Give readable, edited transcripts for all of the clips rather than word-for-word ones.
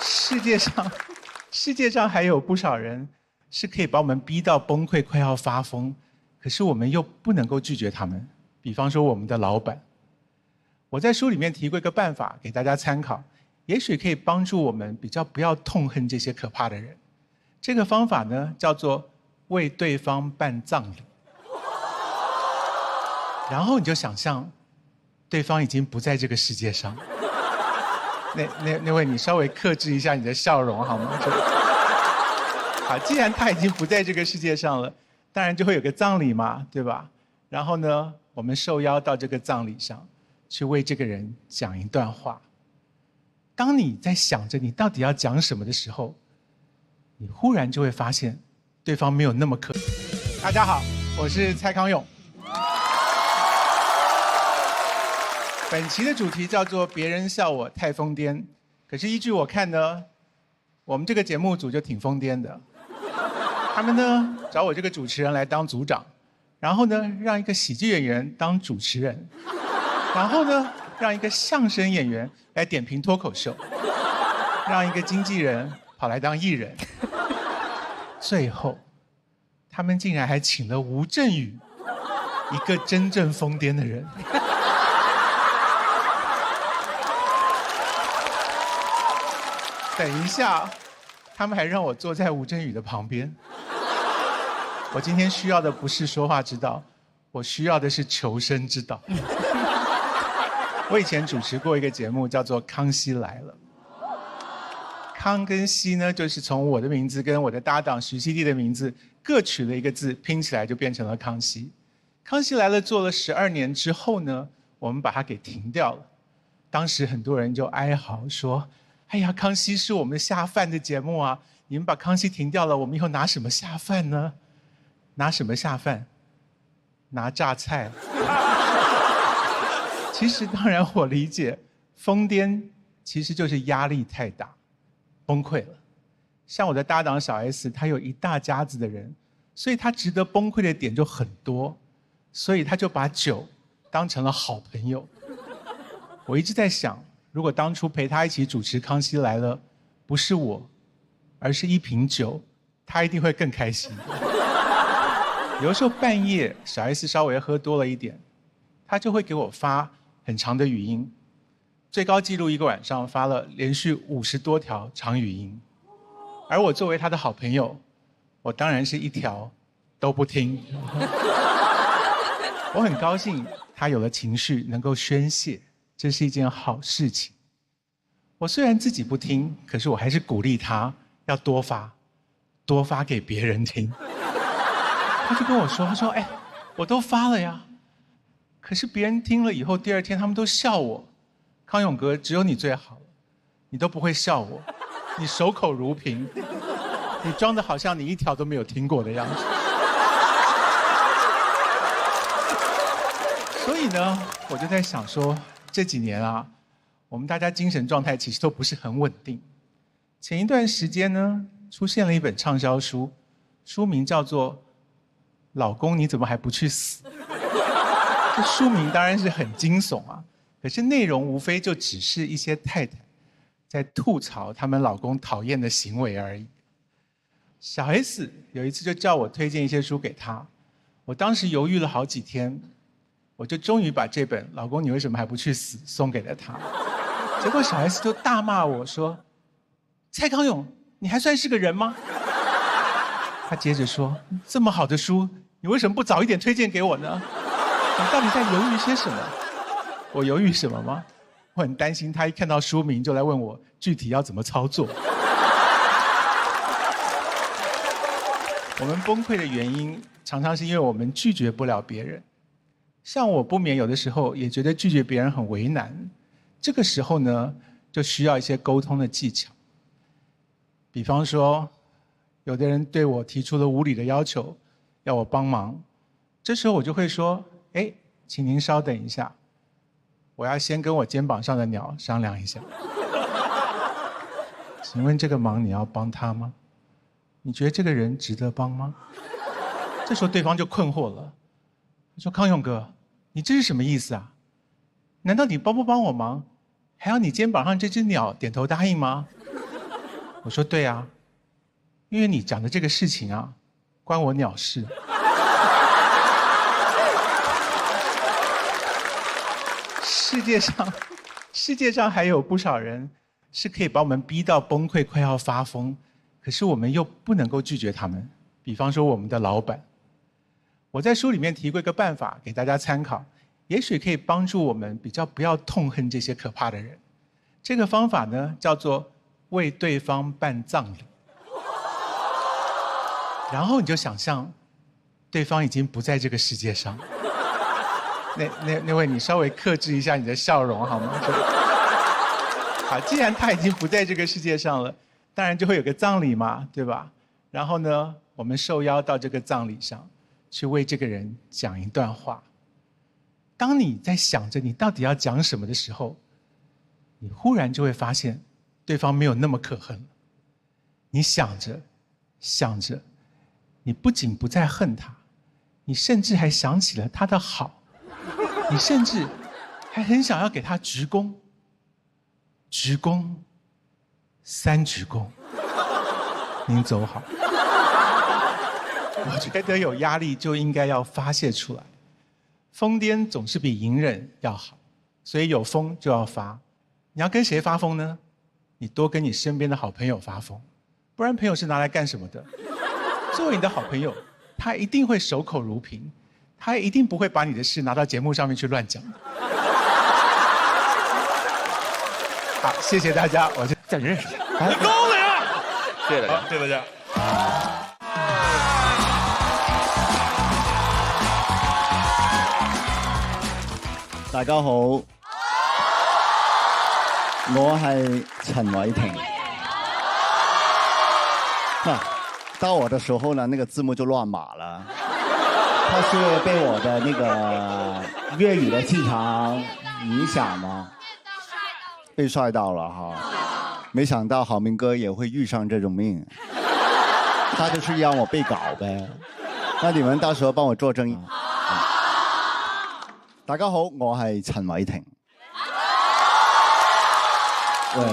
世界上还有不少人是可以把我们逼到崩溃、快要发疯，可是我们又不能够拒绝他们。比方说我们的老板，我在书里面提过一个办法给大家参考，也许可以帮助我们比较不要痛恨这些可怕的人。这个方法呢，叫做为对方办葬礼。然后你就想象，对方已经不在这个世界上。那位，你稍微克制一下你的笑容好吗？好，既然他已经不在这个世界上了，当然就会有个葬礼嘛，对吧？然后呢，我们受邀到这个葬礼上，去为这个人讲一段话。当你在想着你到底要讲什么的时候，你忽然就会发现，对方没有那么可。大家好，我是蔡康永。本期的主题叫做“别人笑我太疯癫”，可是依据我看呢，我们这个节目组就挺疯癫的。他们呢找我这个主持人来当组长，然后呢让一个喜剧演员当主持人，然后呢让一个相声演员来点评脱口秀，让一个经纪人跑来当艺人，最后他们竟然还请了吴镇宇，一个真正疯癫的人。等一下，他们还让我坐在吴镇宇的旁边。我今天需要的不是说话之道，我需要的是求生之道。我以前主持过一个节目，叫做《康熙来了》。康跟熙呢，就是从我的名字跟我的搭档徐熙娣的名字各取了一个字，拼起来就变成了康熙。康熙来了做了12年之后呢，我们把它给停掉了。当时很多人就哀嚎说，哎呀，康熙是我们下饭的节目啊！你们把康熙停掉了，我们以后拿什么下饭呢？拿什么下饭？拿榨菜。其实当然我理解，疯癫其实就是压力太大，崩溃了。像我的搭档小 S， 他有一大家子的人，所以他值得崩溃的点就很多，所以他就把酒当成了好朋友。我一直在想，如果当初陪他一起主持《康熙来了》，不是我，而是一瓶酒，他一定会更开心。有的时候半夜，小 S 稍微喝多了一点，他就会给我发很长的语音，最高纪录一个晚上发了连续50多条长语音。而我作为他的好朋友，我当然是一条都不听。我很高兴他有了情绪能够宣泄，这是一件好事情。我虽然自己不听，可是我还是鼓励他要多发给别人听。他就跟我说，他说，哎，我都发了呀，可是别人听了以后，第2天他们都笑我。康永哥，只有你最好了，你都不会笑我，你守口如瓶，你装得好像你一条都没有听过的样子。所以呢，我就在想说，这几年啊，我们大家精神状态其实都不是很稳定。前一段时间呢，出现了一本畅销书，书名叫做《老公你怎么还不去死》。这书名当然是很惊悚啊，可是内容无非就只是一些太太在吐槽他们老公讨厌的行为而已。小 S 有一次就叫我推荐一些书给他，我当时犹豫了好几天，我就终于把这本《老公你为什么还不去死》送给了他。结果小 S 就大骂我说，蔡康永，你还算是个人吗？他接着说，这么好的书，你为什么不早一点推荐给我呢？你到底在犹豫些什么？我犹豫什么吗？我很担心他一看到书名就来问我具体要怎么操作。我们崩溃的原因常常是因为我们拒绝不了别人。像我不免有的时候也觉得拒绝别人很为难，这个时候呢，就需要一些沟通的技巧。比方说，有的人对我提出了无理的要求，要我帮忙，这时候我就会说，哎，请您稍等一下，我要先跟我肩膀上的鸟商量一下。请问这个忙你要帮他吗？你觉得这个人值得帮吗？这时候对方就困惑了，他说，康永哥，你这是什么意思啊？难道你帮不帮我忙，还要你肩膀上这只鸟点头答应吗？我说对啊，因为你讲的这个事情啊，关我鸟事。世界上还有不少人是可以把我们逼到崩溃、快要发疯，可是我们又不能够拒绝他们。比方说我们的老板，我在书里面提过一个办法给大家参考，也许可以帮助我们比较不要痛恨这些可怕的人。这个方法呢，叫做为对方办葬礼。然后你就想象，对方已经不在这个世界上。那位，你稍微克制一下你的笑容好吗？好，既然他已经不在这个世界上了，当然就会有个葬礼嘛，对吧？然后呢，我们受邀到这个葬礼上，去为这个人讲一段话。当你在想着你到底要讲什么的时候，你忽然就会发现，对方没有那么可恨了。你想着，你不仅不再恨他，你甚至还想起了他的好。你甚至还很想要给他鞠躬，3鞠躬。您走好。我觉得有压力就应该要发泄出来，疯癫总是比隐忍要好，所以有疯就要发。你要跟谁发疯呢？你多跟你身边的好朋友发疯，不然朋友是拿来干什么的？作为你的好朋友，他一定会守口如瓶。他一定不会把你的事拿到节目上面去乱讲。好，谢谢大家，我就叫你认识。你高了呀！谢谢大家，谢谢大家。大家好，我係陳偉霆。到我的時候呢，那個字幕就亂碼了。他是被我的那個粵語的氣場影響嗎？被帥到了哈！沒想到好明哥也會遇上這種命，他就是讓我背稿唄。那你們到時候幫我作證。大家好，我係陳偉霆。喂，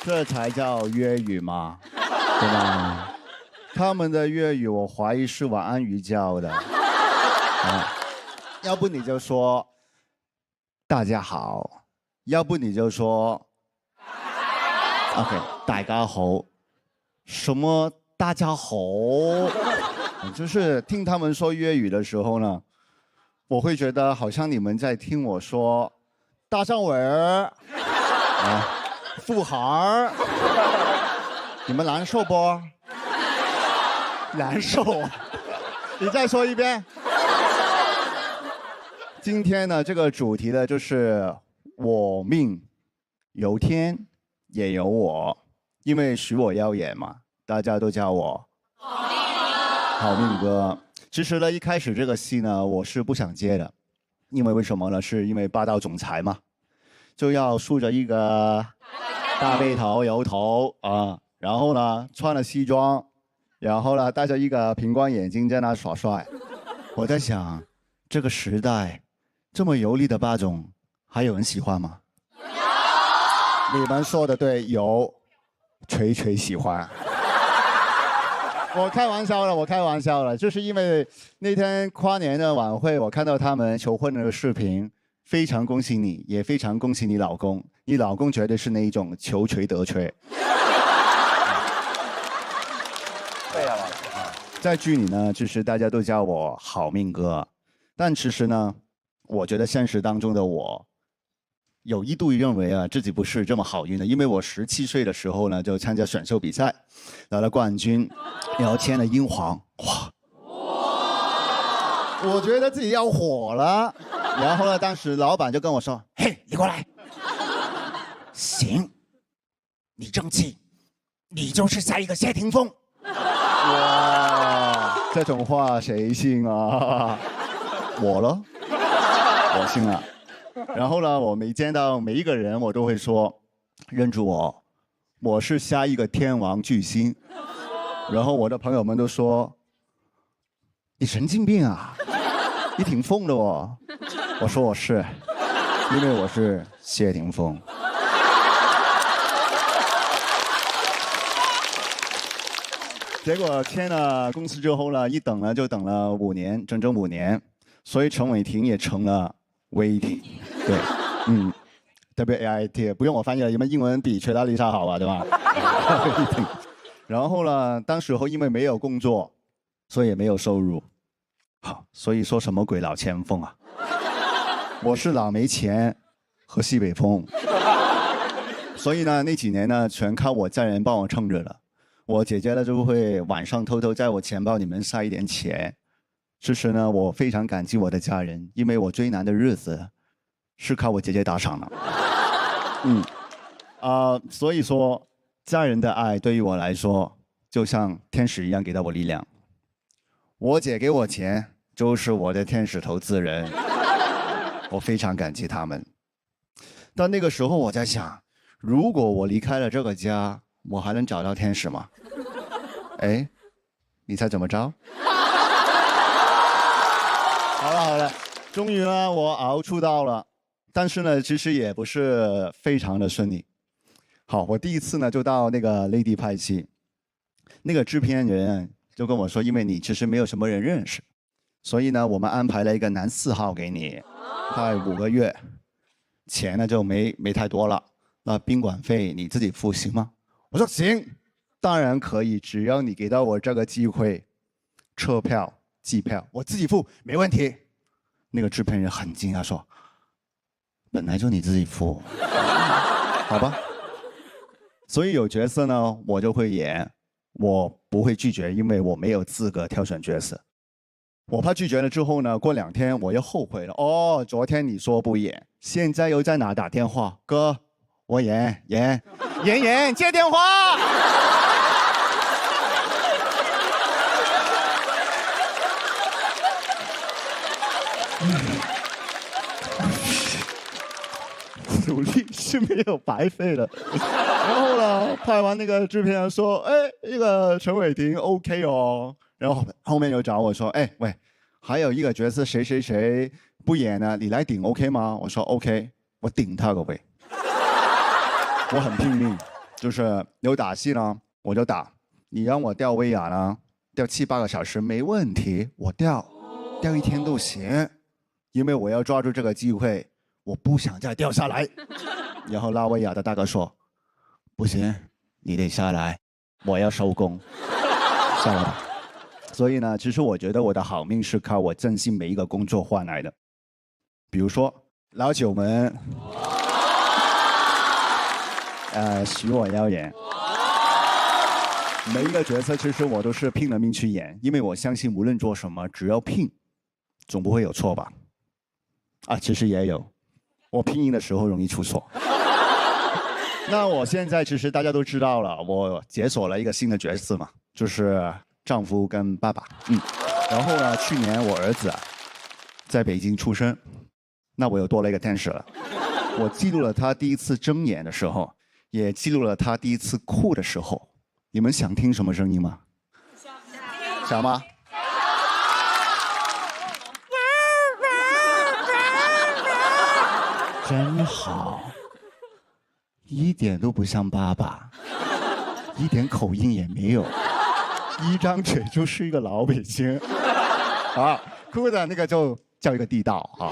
這才叫粵語嘛，對吧？他們的粵語我懷疑是晚安魚教的。要不你就說大家好，要不你就說 OK 大家好，什麼大家好，就是聽他們說粵語的時候呢，我會覺得好像你們在聽我說大張偉兒富孩兒，你們難受不？難受，你再說一遍。今天呢，這個主題呢，就是我命由天也由我，因為許我耀眼嘛，大家都叫我好命哥。其實呢，一開始這個戲呢，我是不想接的，因為為什麼呢？是因為霸道總裁嘛，就要梳着一個大背頭油頭啊，然後呢穿了西裝，然後呢戴着一個平光眼鏡在那耍帥。我在想，這個時代這麼油膩的霸總，還有人喜歡嗎？你們說的對，有，錘錘喜歡。我開玩笑了，我開玩笑了，就是因為那天跨年的晚會，我看到他們求婚的視頻，非常恭喜你，也非常恭喜你老公，你老公絕對是那一種求錘得錘。對啊，在劇裡呢，就是大家都叫我好命哥，但其實呢，我覺得現實當中的我，有一度認為啊自己不是這麼好運的，因為我17歲的時候呢就參加選秀比賽，拿了冠軍，然後簽了英皇，哇！我覺得自己要火了，然後呢，當時老闆就跟我說：“嘿，你過來，行，你爭氣，你就是下一個謝霆鋒。”哇，這種話誰信啊？我咯，我信了。然後呢，我每見到每一個人，我都會說：“認住我，我是下一個天王巨星。”然後我的朋友們都說：“你神經病啊，你挺瘋的哦。”我說我是，因為我是謝霆鋒。结果签了公司之后呢，一等呢就等了5年，整整5年，所以陈伟霆也成了 waiting。对，WAIT 不用我翻译了，因为英文比锤大丽莎好啊，对吧？然后呢，当时候因为没有工作，所以也没有收入。好，所以说什么鬼老前锋啊？我是老没钱和西北风。所以呢，那几年呢，全靠我家人帮我撑着了。我姐姐呢就会晚上偷偷在我钱包里面塞一点钱。其实呢，我非常感激我的家人，因为我最难的日子是靠我姐姐打赏的。所以说，家人的爱对于我来说，就像天使一样给到我力量。我姐给我钱，就是我的天使投资人，我非常感激他们。但那个时候我在想，如果我离开了这个家，我还能找到天使吗？哎，你猜怎么着？好了，终于呢，我熬出道了。但是呢，其实也不是非常的顺利。好，我第一次呢就到那个内地拍戏，那个制片人就跟我说，因为你其实没有什么人认识，所以呢，我们安排了一个男4号给你，拍5个月，钱呢就没太多了。那宾馆费你自己付行吗？我说行，当然可以，只要你给到我这个机会，车票、机票我自己付，没问题。那个制片人很惊讶说，本来就你自己付，好吧。所以有角色呢，我就会演，我不会拒绝，因为我没有资格挑选角色。我怕拒绝了之后呢，过2天我又后悔了。哦，昨天你说不演，现在又在哪打电话？哥，我演，接电话。努力是没有白费的。然后呢，拍完那个制片人说，哎，那个陈伟霆 OK 哦。然后后面又找我说，哎喂，还有一个角色谁谁谁不演呢，你来顶 OK 吗？我说 OK， 我顶他个位。我很拼命，就是有打戏呢我就打，你让我吊威亚呢，吊7、8个小时没问题，我吊1天都行，因为我要抓住这个机会，我不想再掉下来。然后拉威亚的大哥说，不行，你得下来，我要收工，下来吧。所以呢，其实我觉得我的好命是靠我珍惜每一个工作换来的。比如说老九门，许我耀眼，每一个角色其实我都是拼了命去演，因为我相信无论做什么，只要拼，总不会有错吧？其实也有，我拼音的时候容易出错。那我现在其实大家都知道了，我解锁了一个新的角色嘛，就是丈夫跟爸爸。然后呢，去年我儿子在北京出生，那我又多了一个天使了。我记录了他第一次睁眼的时候，也记录了他第一次哭的时候。你们想听什么声音吗？想吗？真好，一点都不像爸爸，一点口音也没有，一张嘴就是一个老北京。哭的那个就叫一个地道啊！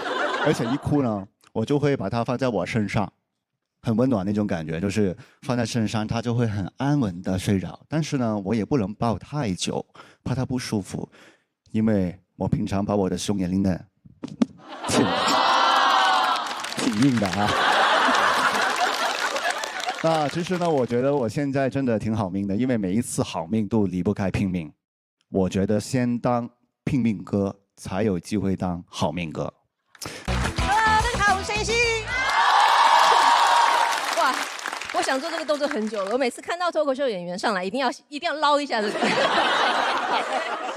而且一哭呢，我就会把它放在我身上，很温暖那种感觉，就是放在身上，他就会很安稳的睡着。但是呢，我也不能抱太久，怕他不舒服，因为我平常把我的胸也拎得挺硬的啊。其实呢，我觉得我现在真的挺好命的，因为每一次好命都离不开拼命。我觉得先当拼命哥，才有机会当好命哥。大家好，我是陈奕迅。哇，我想做这个动作很久了。我每次看到脱口秀演员上来，一定要捞一下这个。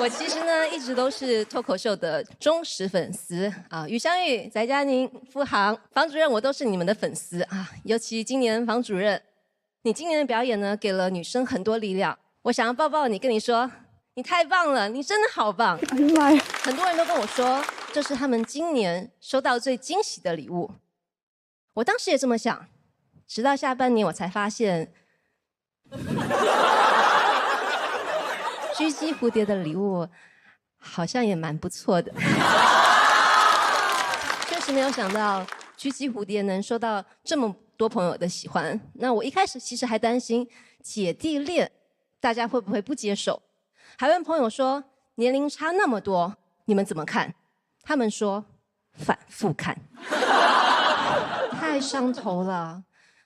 我其实呢，一直都是脱口秀的忠实粉丝啊。于香玉、翟佳宁、付航、房主任，我都是你们的粉丝啊。尤其今年房主任，你今年的表演呢，给了女生很多力量。我想要抱抱你，跟你说，你太棒了，你真的好棒！哎呀妈呀！很多人都跟我说，这是他们今年收到最惊喜的礼物。我当时也这么想，直到下半年我才发现。狙击蝴蝶的礼物好像也蛮不错的。确实没有想到狙击蝴蝶能受到这么多朋友的喜欢。那我一开始其实还担心姐弟恋大家会不会不接受，还问朋友说年龄差那么多你们怎么看？他们说反复看。太上头了，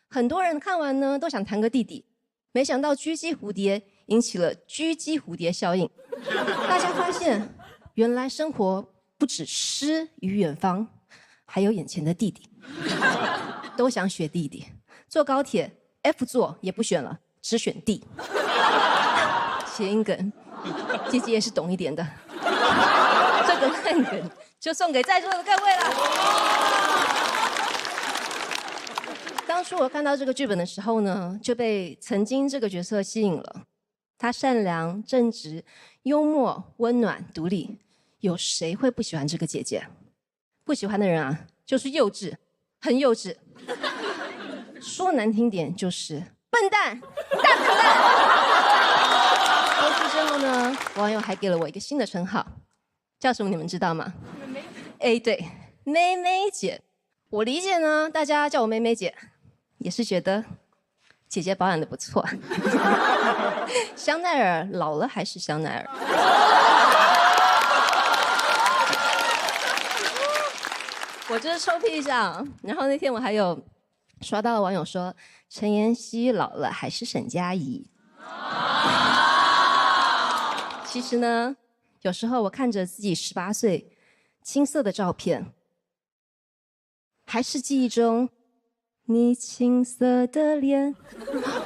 很多人看完呢都想谈个弟弟，没想到狙击蝴蝶引起了狙击蝴蝶效应，大家发现原来生活不只诗与远方，还有眼前的弟弟，都想选弟弟。坐高铁 F 座也不选了，只选 D。谐音梗，姐姐也是懂一点的。这个烂梗就送给在座的各位了。当初我看到这个剧本的时候呢，就被曾经这个角色吸引了。他善良、正直、幽默、温暖、独立，有谁会不喜欢这个姐姐？不喜欢的人啊，就是幼稚，很幼稚。说难听点就是笨蛋，大笨蛋。播出之后呢，网友还给了我一个新的称号，叫什么？你们知道吗？哎，对，妹妹姐。我理解呢，大家叫我妹妹姐，也是觉得姐姐保养的不错。香奈儿老了还是香奈儿。我就是臭屁上，然后那天我还有刷到网友说陈妍希老了还是沈佳宜。其实呢，有时候我看着自己18岁青涩的照片，还是记忆中你青涩的脸。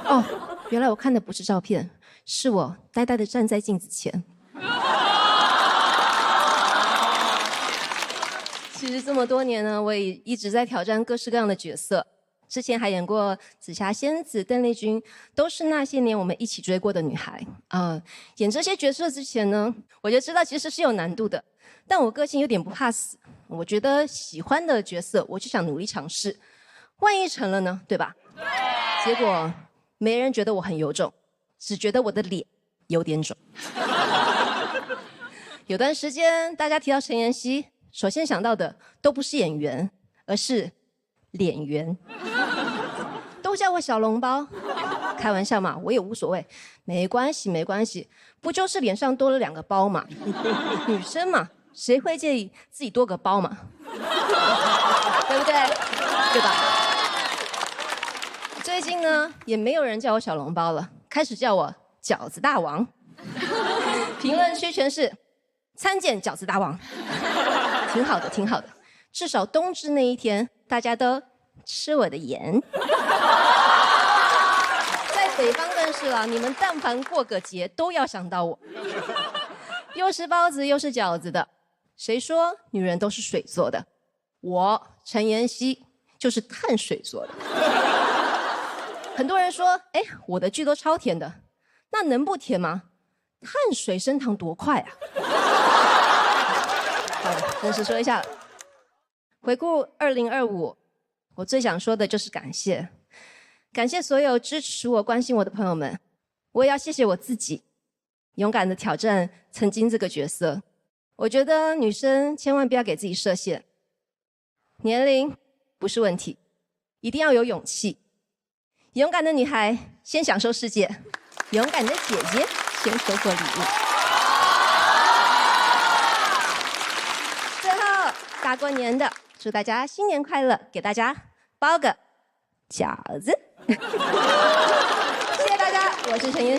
哦，原来我看的不是照片，是我呆呆的站在镜子前。其实这么多年呢，我也一直在挑战各式各样的角色。之前还演过紫霞仙子、邓丽君，都是那些年我们一起追过的女孩。演这些角色之前呢，我就知道其实是有难度的。但我个性有点不怕死，我觉得喜欢的角色我就想努力尝试，万一成了呢，对吧？结果没人觉得我很有种，只觉得我的脸有点肿。有段时间大家提到陈妍希，首先想到的都不是演员，而是脸圆。都叫我小笼包，开玩笑嘛，我也无所谓，没关系没关系，不就是脸上多了2个包嘛，女生嘛，谁会介意自己多个包嘛？对不对？对吧？最近呢，也没有人叫我小笼包了，开始叫我饺子大王。评论区全是参见饺子大王，挺好的，挺好的。至少冬至那一天，大家都吃我的盐。在北方更是了，你们但凡过个节，都要想到我。又是包子又是饺子的，谁说女人都是水做的？我陈妍希就是碳水做的。很多人说，哎，我的剧都超甜的，那能不甜吗？碳水升糖多快啊！好了，正式说一下了。回顾2025，我最想说的就是感谢，感谢所有支持我、关心我的朋友们。我也要谢谢我自己，勇敢的挑战曾经这个角色。我觉得女生千万不要给自己设限，年龄不是问题，一定要有勇气。勇敢的女孩先享受世界，勇敢的姐姐先收获礼物。最后，大过年的，祝大家新年快乐，给大家包个饺子。谢谢大家，我是陈妍。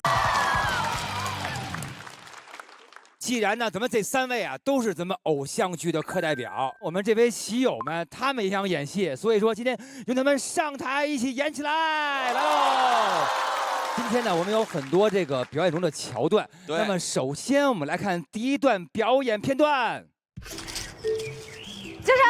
既然呢，咱们这3位啊都是咱们偶像剧的课代表，我们这位喜友们他们也想演戏，所以说今天让他们上台一起演起来，来喽！今天呢，我们有很多这个表演中的桥段。那么首先我们来看第一段表演片段。江山。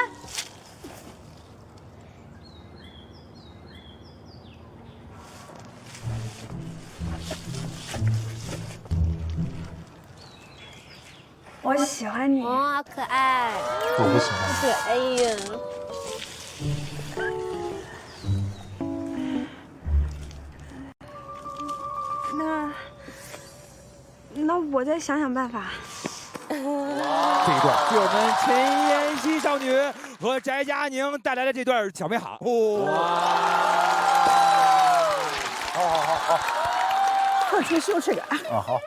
我喜欢你。哦，好可爱。我不喜欢。可爱呀。那我再想想办法。这一段是我们陈妍希少女和翟佳宁带来的这段小美好。好，快去秀这个。啊好，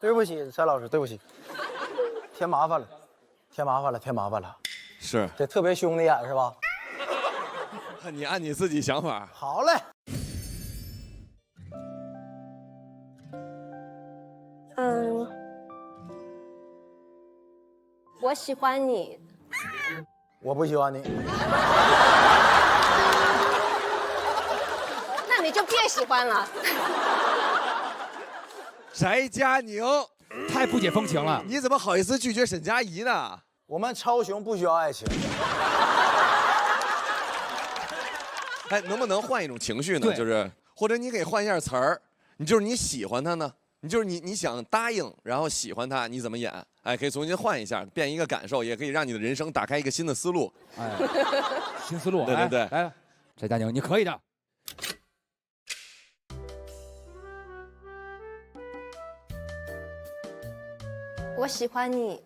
对不起，蔡老师，对不起，添麻烦了，添麻烦了。是，这特别凶的演是吧？你按你自己想法。好嘞。我喜欢你。我不喜欢你。那你就别喜欢了。翟佳宁，太不解风情了。你怎么好意思拒绝沈佳宜呢？我们超雄不需要爱情。哎，能不能换一种情绪呢？对就是或者你给换一下词儿，你喜欢他呢？你想答应，然后喜欢他，你怎么演？哎，可以重新换一下，变一个感受，也可以让你的人生打开一个新的思路。哎，新思路。对，来，翟佳宁，你可以的。我喜欢你。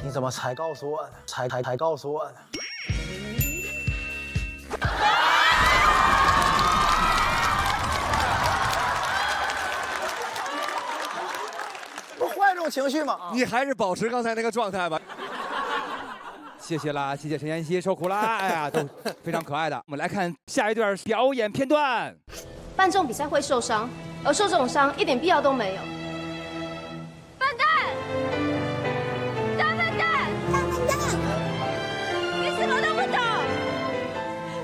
你怎么才告诉我呢？才告诉我呢？不换一种情绪吗？你还是保持刚才那个状态吧。谢谢啦，谢谢陈妍希，受苦啦，哎呀，都非常可爱的。我们来看下一段表演片段。办这种比赛会受伤，而受这种伤一点必要都没有。笨蛋！大笨蛋！大笨蛋！你什么都不懂，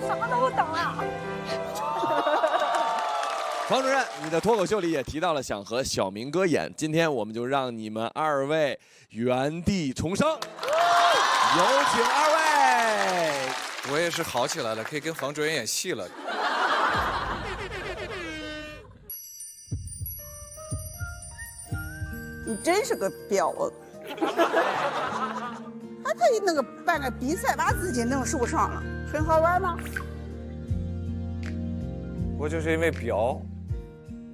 什么都不懂啊！房主任，你的脱口秀里也提到了想和小明哥演，今天我们就让你们二位原地重生，有请二位。我也是好起来了，可以跟房主任演戏了。你真是个婊子！还特意办个比赛，把自己弄受伤了，很好玩吗？我就是因为婊，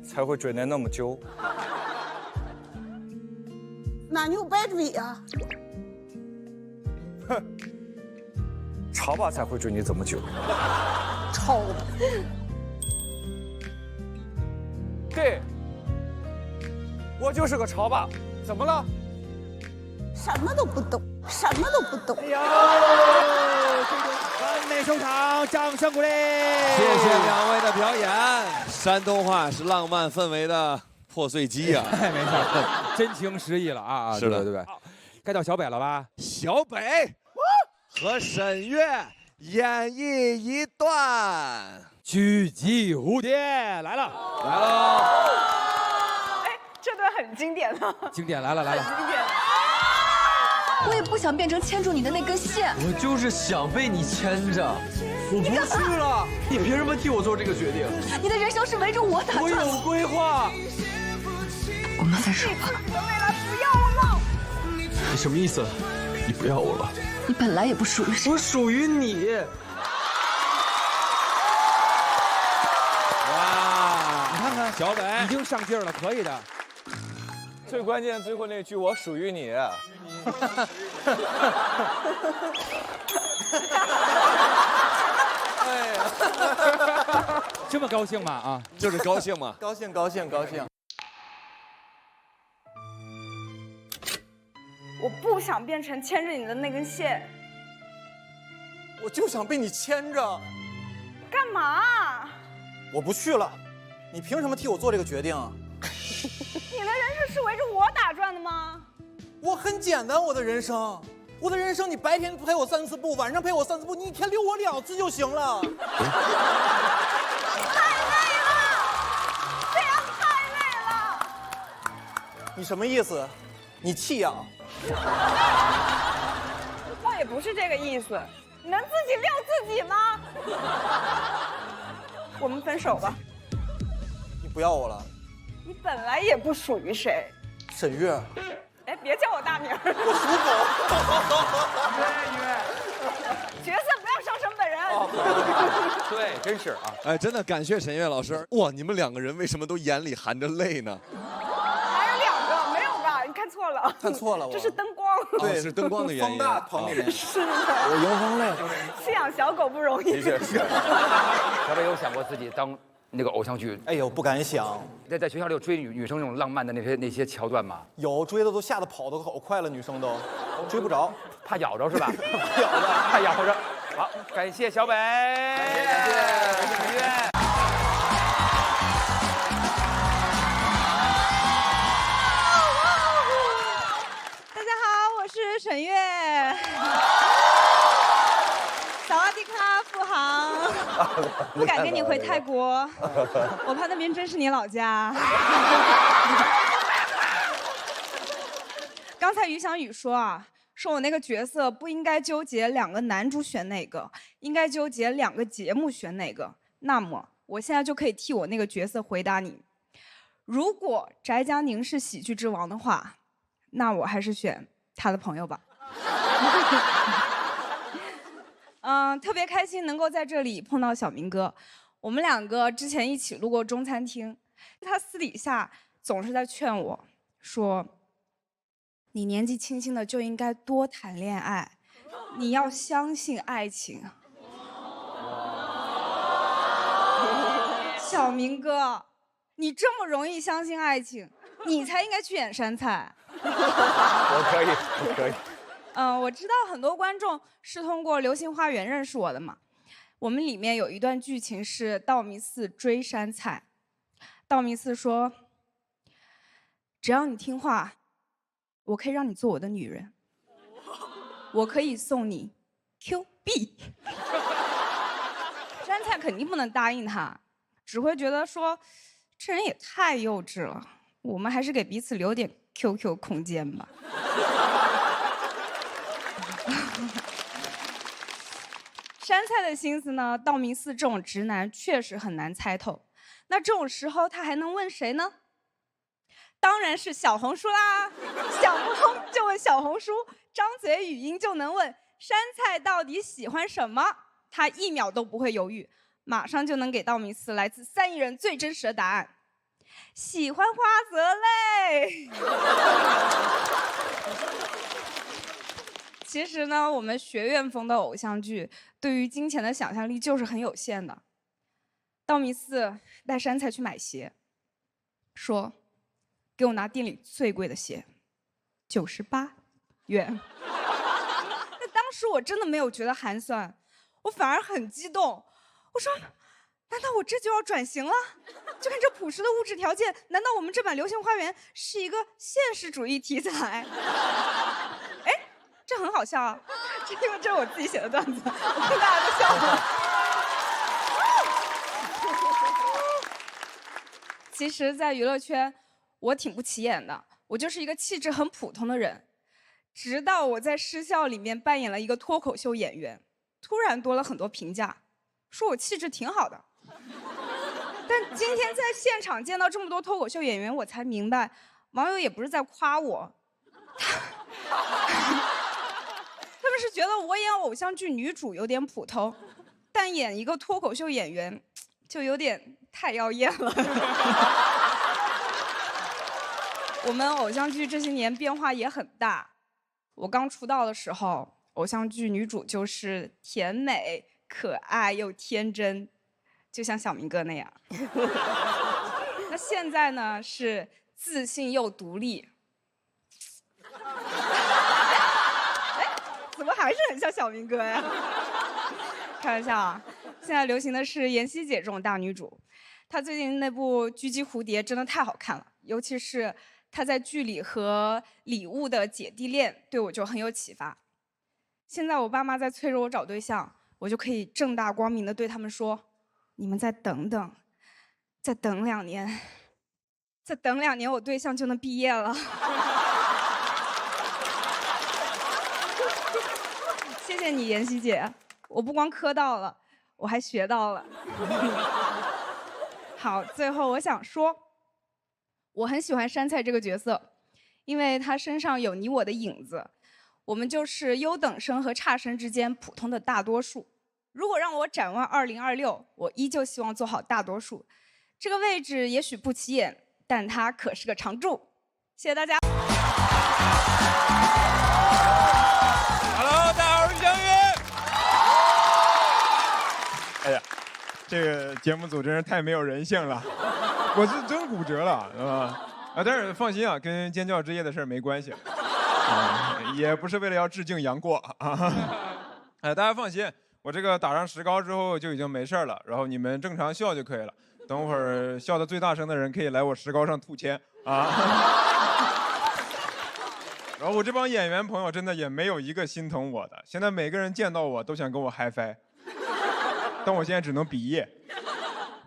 才会追得那么久。那你又白追呀？哼，潮爸才会追你这么久。超吧！对，我就是个潮爸，怎么了？什么都不懂，什么都不懂。哎呦，完美收场，掌声鼓励！谢谢两位的表演。山东话是浪漫氛围的破碎机啊！哎，没错，真情实意了啊！是的，对。该到小北了吧？小北和沈月演绎一段狙击蝴蝶来了。哎，这段很经典了。经典来了。经典。我也不想变成牵住你的那根线。我就是想被你牵着。我不去了，你凭什么替我做这个决定？你的人生是围着我打转。我有规划。我们分手吧。不要了。你什么意思？你不要我了？你本来也不属于谁。我属于你。哇，你看看小北已经上劲儿了，可以的。最关键最后那句我属于你。哎呀，这么高兴吗？啊，就是高兴嘛，高兴。我不想变成牵着你的那根线。我就想被你牵着。干嘛？我不去了，你凭什么替我做这个决定？你的人生是围着我打转的吗？我很简单，我的人生，你白天陪我3次步，晚上陪我3次步，你一天溜我2次就行了。太累了，这样太累了。你什么意思？你弃养？我也不是这个意思，你能自己撂自己吗？我们分手吧。你不要我了？你本来也不属于谁。沈月。哎，别叫我大名。我属狗。角色不要上升本人。对，真是啊。哎，真的感谢沈月老师。哇，你们2个人为什么都眼里含着泪呢？看错了，看错了，这是灯光。对，是灯光的原因。放大棚里面。是的，我游风嘞。饲养小狗不容易。的确是。小北有想过自己当那个偶像剧？哎呦，不敢想。在学校里有追女生那种浪漫的那些桥段吗？有追的都吓得跑得好快了，女生都追不着，怕咬着是吧？咬着，怕咬着。好，感谢小北，感谢沈月。大家好，我是沈月。萨瓦迪卡，富航。不敢跟你回泰国，我怕那边真是你老家。刚才于翔宇说啊，说我那个角色不应该纠结2个男主选哪个，应该纠结2个节目选哪个。那么我现在就可以替我那个角色回答你：如果翟佳宁是喜剧之王的话，那我还是选他的朋友吧。特别开心能够在这里碰到小明哥，我们2个之前一起录过中餐厅，他私底下总是在劝我说，你年纪轻轻的就应该多谈恋爱，你要相信爱情。小明哥，你这么容易相信爱情，你才应该去演杉菜。我可以，我可以。我知道很多观众是通过《流星花园》认识我的嘛。我们里面有一段剧情是道明寺追杉菜，道明寺说：“只要你听话，我可以让你做我的女人，我可以送你 Q 币。”杉菜肯定不能答应他，只会觉得说这人也太幼稚了，我们还是给彼此留点 QQ 空间吧。杉菜的心思呢，道明寺这种直男确实很难猜透。那这种时候他还能问谁呢？当然是小红书啦！想不通就问小红书，张嘴语音就能问杉菜到底喜欢什么，他1秒都不会犹豫，马上就能给道明寺来自3亿人最真实的答案：喜欢花泽类。其实呢，我们学院风的偶像剧对于金钱的想象力就是很有限的。道明寺带杉菜去买鞋，说：“给我拿店里最贵的鞋，98元。”那当时我真的没有觉得寒酸，我反而很激动。我说：“难道我这就要转型了？就看这朴实的物质条件，难道我们这版《流星花园》是一个现实主义题材？”哎。这很好笑啊，因为这是我自己写的段子，我看大家都笑了。其实，在娱乐圈，我挺不起眼的，我就是一个气质很普通的人。直到我在《失笑》里面扮演了一个脱口秀演员，突然多了很多评价，说我气质挺好的。但今天在现场见到这么多脱口秀演员，我才明白，网友也不是在夸我，他们是觉得我演偶像剧女主有点普通，但演一个脱口秀演员就有点太妖艳了。我们偶像剧这些年变化也很大。我刚出道的时候，偶像剧女主就是甜美、可爱又天真，就像小明哥那样。那现在呢，是自信又独立。怎么还是很像小明哥呀？开玩笑啊！现在流行的是妍希姐这种大女主，她最近那部《狙击蝴蝶》真的太好看了，尤其是她在剧里和礼物的姐弟恋，对我就很有启发。现在我爸妈在催着我找对象，我就可以正大光明的对他们说：“你们再等等，再等2年，再等2年，我对象就能毕业了。”谢谢你，妍希姐，我不光磕到了，我还学到了。好，最后我想说，我很喜欢杉菜这个角色，因为他身上有你我的影子，我们就是优等生和差生之间普通的大多数。如果让我展望2026，我依旧希望做好大多数。这个位置也许不起眼，但它可是个常驻。谢谢大家。Hello， 大家好，我是小雨。哎呀，这个节目组真是太没有人性了，我是真骨折了，是吧？啊，但是放心啊，跟尖叫之夜的事儿没关系，也不是为了要致敬杨过啊。哎，大家放心，我这个打上石膏之后就已经没事了，然后你们正常笑就可以了。等会儿笑得最大声的人可以来我石膏上吐签啊。然后我这帮演员朋友真的也没有一个心疼我的，现在每个人见到我都想跟我嗨翻，但我现在只能比耶。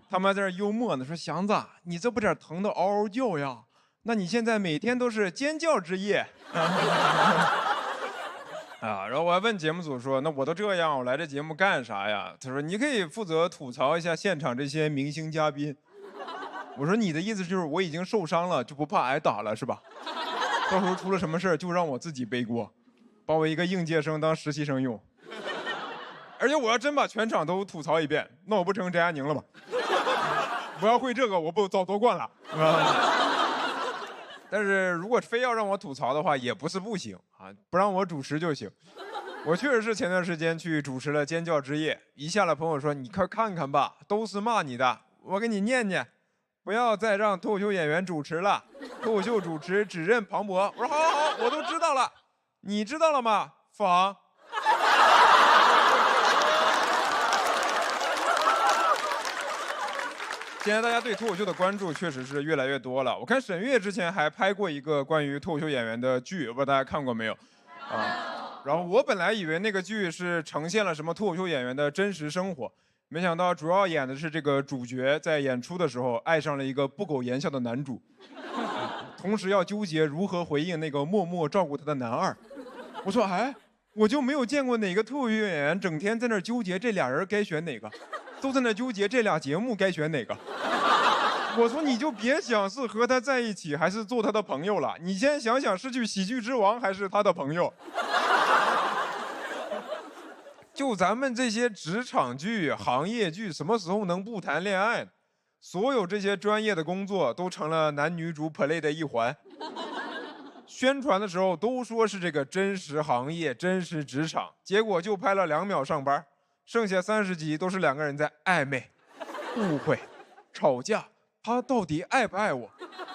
他们还在这幽默呢，说祥子，你这不点疼的嗷嗷叫呀？那你现在每天都是尖叫之夜。啊，然后我还问节目组说，那我都这样，我来这节目干啥呀？他说你可以负责吐槽一下现场这些明星嘉宾。我说你的意思就是我已经受伤了，就不怕挨打了是吧？到时候出了什么事儿就让我自己背锅，把我一个应届生当实习生用。而且我要真把全场都吐槽一遍，那我不成翟佳宁了吗？我要会这个，我不早夺冠了。但是如果非要让我吐槽的话，也不是不行啊，不让我主持就行。我确实是前段时间去主持了《尖叫之夜》，一下来朋友说：“你快看看吧，都是骂你的。”我给你念念，不要再让脱口秀演员主持了，脱口秀主持只认庞博。我说好，好，好，我都知道了，你知道了吗？仿。现在大家对脱口秀的关注确实是越来越多了。我看沈月之前还拍过一个关于脱口秀演员的剧，不知道大家看过没有？啊，然后我本来以为那个剧是呈现了什么脱口秀演员的真实生活，没想到主要演的是这个主角在演出的时候爱上了一个不苟言笑的男主，同时要纠结如何回应那个默默照顾他的男二。我说，哎，我就没有见过哪个脱口秀演员整天在那儿纠结这俩人该选哪个。都在那纠结这俩节目该选哪个。我说你就别想是和他在一起还是做他的朋友了，你先想想是去喜剧之王还是他的朋友。就咱们这些职场剧、行业剧，什么时候能不谈恋爱？所有这些专业的工作都成了男女主 play 的一环。宣传的时候都说是这个真实行业、真实职场，结果就拍了2秒上班。剩下30集都是2个人在暧昧、误会、吵架，他到底爱不爱我？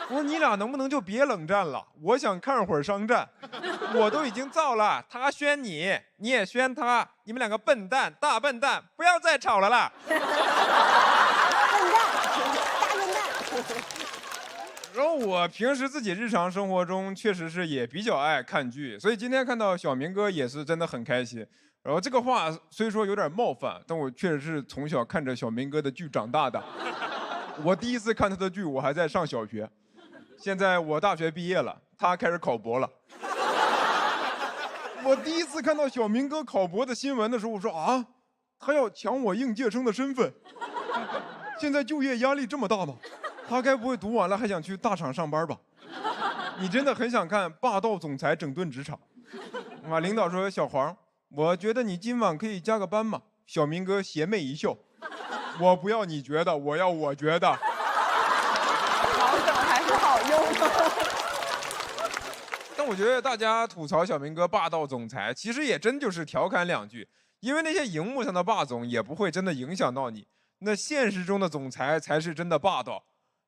我说你俩能不能就别冷战了？我想看会儿商战。我都已经造了，他宣你，你也宣他，你们2个笨蛋，大笨蛋，不要再吵了啦！笨蛋，大笨蛋。然后我平时自己日常生活中确实是也比较爱看剧，所以今天看到小明哥也是真的很开心。然后这个话虽说有点冒犯，但我确实是从小看着小明哥的剧长大的。我第一次看他的剧，我还在上小学。现在我大学毕业了，他开始考博了。我第一次看到小明哥考博的新闻的时候，我说啊，他要抢我应届生的身份。现在就业压力这么大吗？他该不会读完了还想去大厂上班吧？你真的很想看霸道总裁整顿职场。领导说小黄，我觉得你今晚可以加个班嘛。小明哥邪魅一笑，我不要你觉得，我要我觉得。好梗还是好用。但我觉得大家吐槽小明哥霸道总裁，其实也真就是调侃2句，因为那些荧幕上的霸总也不会真的影响到你，那现实中的总裁才是真的霸道。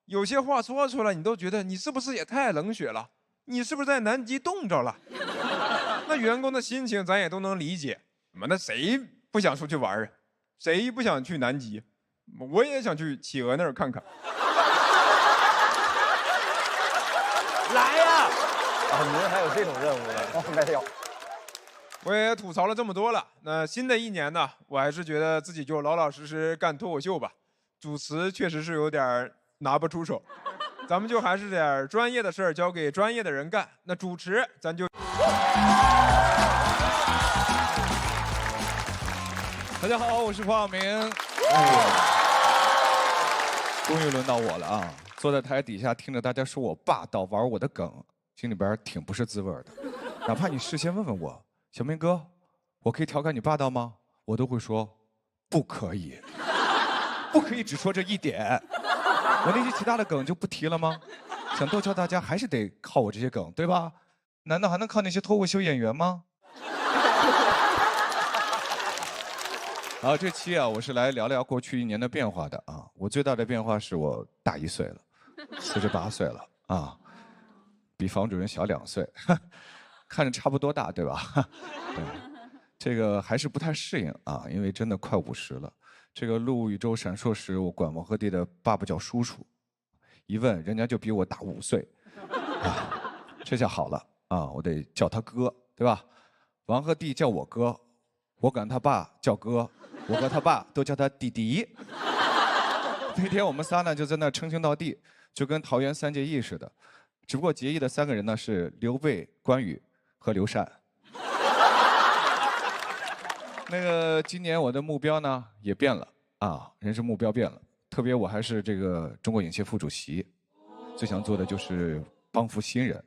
有些话说出来，你都觉得你是不是也太冷血了？你是不是在南极冻着了？那员工的心情咱也都能理解，那谁不想出去玩啊？谁不想去南极？我也想去企鹅那儿看看。来呀！您还有这种任务呢？没有。我也吐槽了这么多了，那新的一年呢，我还是觉得自己就老老实实干脱口秀吧。主持确实是有点拿不出手，咱们就还是点专业的事儿交给专业的人干。那主持咱就。大家好，我是黄晓明。终于轮到我了啊！坐在台底下听着大家说我霸道，玩我的梗，心里边挺不是滋味的。哪怕你事先问问我，小明哥，我可以调侃你霸道吗？我都会说不可以，不可以只说这一点。我那些其他的梗就不提了吗？想逗笑大家还是得靠我这些梗，对吧？难道还能靠那些脱口秀演员吗？好，这期啊，我是来聊聊过去1年的变化的啊。我最大的变化是我大1岁了，48岁了啊，比房主任小2岁，看着差不多大，对吧？对，这个还是不太适应啊，因为真的快50了。这个录《宇宙闪烁》时，我管王鹤棣的爸爸叫叔叔，一问人家就比我大5岁，啊，这下好了啊，我得叫他哥，对吧？王鹤棣叫我哥，我管他爸叫哥。我和他爸都叫他弟弟。那天我们仨呢就在那称兄道弟，就跟桃园3结义似的，只不过结义的3个人呢是刘备、关羽和刘禅。那个今年我的目标呢也变了啊，人生目标变了，特别我还是这个中国影协副主席，最想做的就是帮扶新人。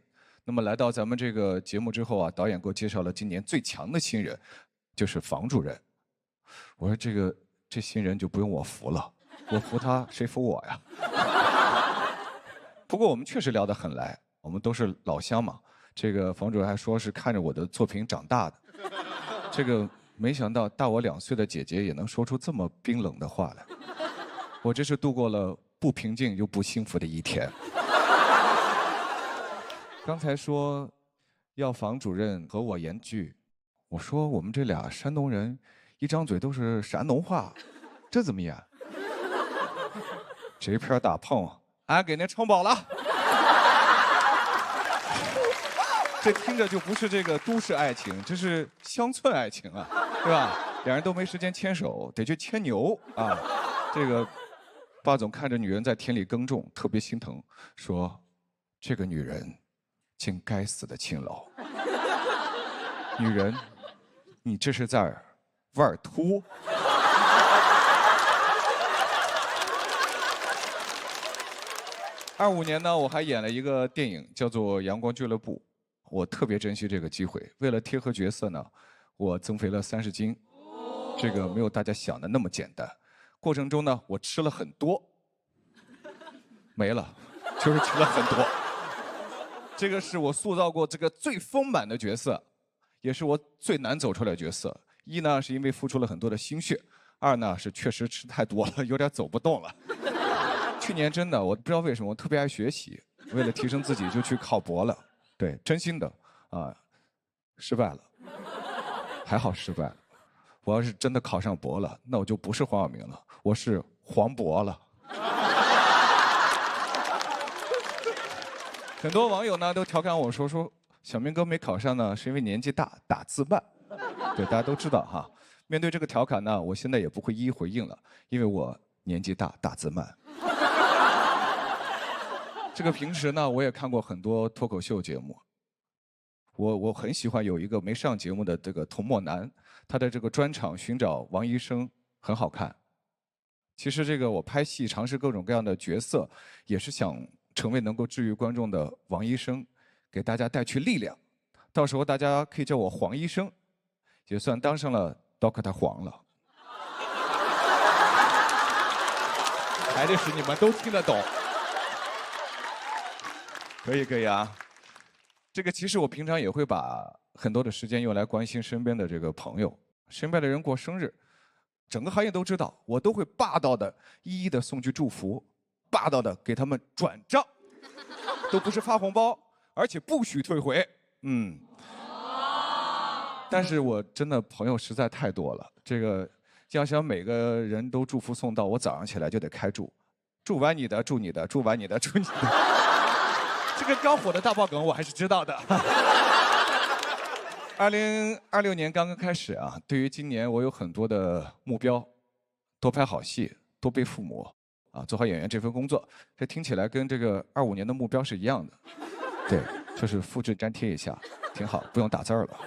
那么来到咱们这个节目之后啊，导演给我介绍了今年最强的新人，就是房主任。我说这新人就不用我扶了，我扶他谁扶我呀？不过我们确实聊得很来，我们都是老乡嘛。这个房主任还说是看着我的作品长大的，这个没想到大我2岁的姐姐也能说出这么冰冷的话来。我这是度过了不平静又不幸福的一天。刚才说要房主任和我演剧，我说我们这俩山东人。一张嘴都是山东话，这怎么演？这片大棚，俺给您承包了。这听着就不是这个都市爱情，这是乡村爱情啊，对吧？2人都没时间牵手，得去牵牛啊。这个霸总看着女人在田里耕种，特别心疼，说：“这个女人，竟该死的勤劳。女人，你这是在玩秃。”25年呢，我还演了一个电影，叫做《阳光俱乐部》。我特别珍惜这个机会，为了贴合角色呢，我增肥了30斤。这个没有大家想的那么简单。过程中呢，我吃了很多，没了，就是吃了很多。这个是我塑造过这个最丰满的角色，也是我最难走出来的角色。1呢，是因为付出了很多的心血；2呢，是确实吃太多了，有点走不动了。去年真的，我不知道为什么，我特别爱学习，为了提升自己就去考博了。对，真心的啊，失败了，还好失败了。我要是真的考上博了，那我就不是黄晓明了，我是黄渤了。很多网友呢都调侃我说小明哥没考上呢，是因为年纪大打字慢。对，大家都知道哈。面对这个调侃呢，我现在也不会一一回应了，因为我年纪大打字慢。这个平时呢，我也看过很多脱口秀节目。我很喜欢有一个没上节目的这个童漠男，他的这个专场寻找王医生很好看。其实这个我拍戏尝试各种各样的角色，也是想成为能够治愈观众的王医生，给大家带去力量。到时候大家可以叫我黄医生，也算当上了 Dr. 黄了。还得是你们都听得懂。可以啊。这个其实我平常也会把很多的时间用来关心身边的这个朋友，身边的人过生日，整个行业都知道，我都会霸道的一一的送去祝福，霸道的给他们转账，都不是发红包，而且不许退回。但是我真的朋友实在太多了，这个要想每个人都祝福送到，我早上起来就得开祝，祝完你的，祝你的，祝完你的，祝你的。这个刚火的大爆梗我还是知道的。2026年刚刚开始啊，对于今年我有很多的目标，多拍好戏，多陪父母，啊，做好演员这份工作。这听起来跟这个25年的目标是一样的，对，就是复制粘贴一下，挺好，不用打字了。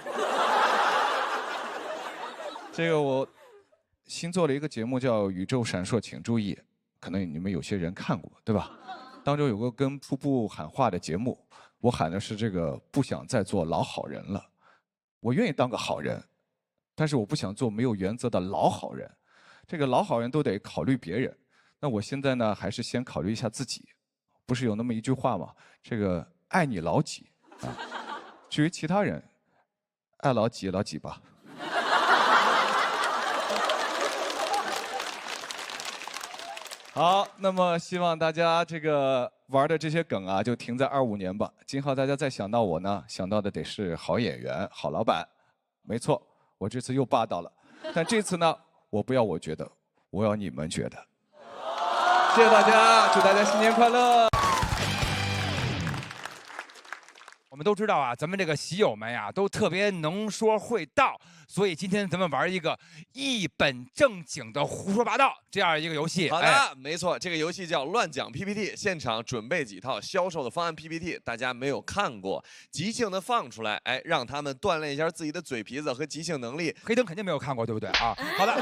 这个我新做了一个节目叫《宇宙闪烁，请注意》，可能你们有些人看过，对吧？当中有个跟瀑布喊话的节目，我喊的是这个不想再做老好人了。我愿意当个好人，但是我不想做没有原则的老好人。这个老好人都得考虑别人，那我现在呢，还是先考虑一下自己。不是有那么一句话吗？这个爱你老几啊？至于其他人，爱老几老几吧。好，那么希望大家这个玩的这些梗啊，就停在25年吧。今后大家再想到我呢，想到的得是好演员、好老板。没错，我这次又霸道了，但这次呢，我不要我觉得，我要你们觉得。谢谢大家，祝大家新年快乐。我们都知道啊，咱们这个喜友们呀，都特别能说会道，所以今天咱们玩一个一本正经的胡说八道这样一个游戏。好的，没错，这个游戏叫乱讲 PPT， 现场准备几套销售的方案 PPT， 大家没有看过，即兴的放出来，哎，让他们锻炼一下自己的嘴皮子和即兴能力。黑灯肯定没有看过，对不对啊？好的，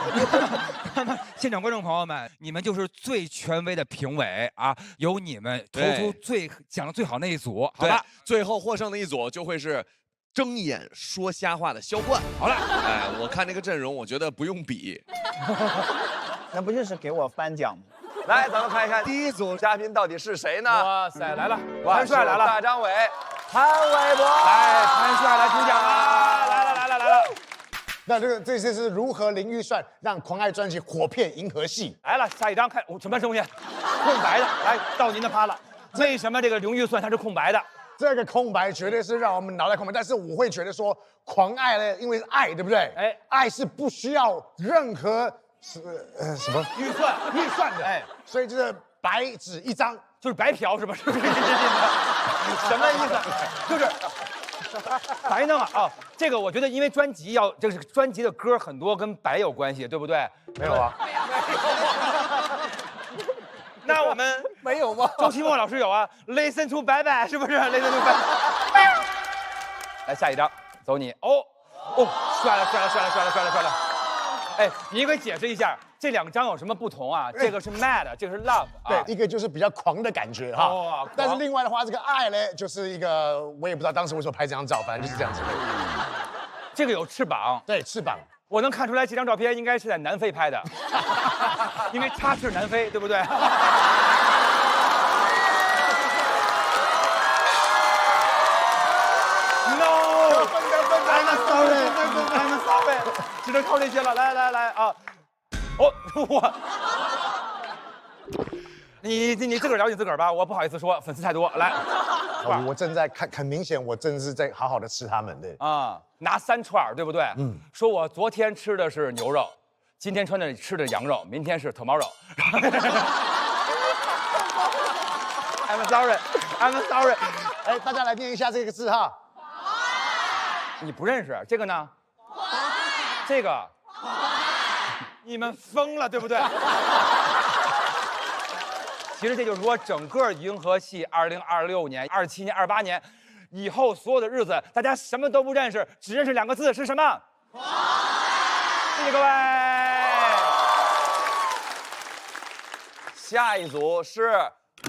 那么现场观众朋友们，你们就是最权威的评委啊，由你们投出讲的最好那一组，好吧？最后获胜的一组就会是睁眼说瞎话的销冠。好了，哎，我看这个阵容，我觉得不用比。那不就是给我颁奖吗？来，咱们看一看第一组嘉宾到底是谁呢？哇塞，来了，潘帅来了，大张伟、潘玮柏，来，潘帅来主讲啊！来了。那这次是如何零预算让狂爱专辑火遍银河系？来了，下一张看什么东西？空白的，来到您的趴了。为什么这个零预算它是空白的？这个空白绝对是让我们脑袋空白，但是我会觉得说，狂爱呢，因为是爱，对不对？哎，爱是不需要任何什么预算的，哎，所以就是白纸一张，就是白嫖是吧？是不是？什么意思？就是白弄啊！这个我觉得，因为专辑这个专辑的歌很多跟白有关系，对不对？没有啊。那我们没有吗？周奇墨老师有啊 ，Listen to 拜拜，是不是 ？Listen to 拜拜。来下一张，走你哦，帅了！哎，你给解释一下，这两张有什么不同啊？这个是 mad， 这个是 love， 对，一个就是比较狂的感觉哈。但是另外的话，这个爱呢，就是一个我也不知道当时为什么拍这张照，反正就是这样子。这个有翅膀，对，翅膀。我能看出来这张照片应该是在南非拍的，因为它是南非，对不对？ I'm sorry， 只能靠这些了。来啊！哦，我，你自个儿聊你自个儿吧，我不好意思说，粉丝太多。来，我正在看，很明显，我真是在好好的吃他们的啊，拿3串，对不对？嗯，说我昨天吃的是牛肉，今天吃的羊肉，明天是头毛肉。I'm sorry。哎，大家来念一下这个字哈。 你不认识这个呢？这个，你们疯了，对不对？其实这就是说，整个银河系2026年、27年、28年以后所有的日子，大家什么都不认识，只认识2个字是什么？谢谢各位。下一组是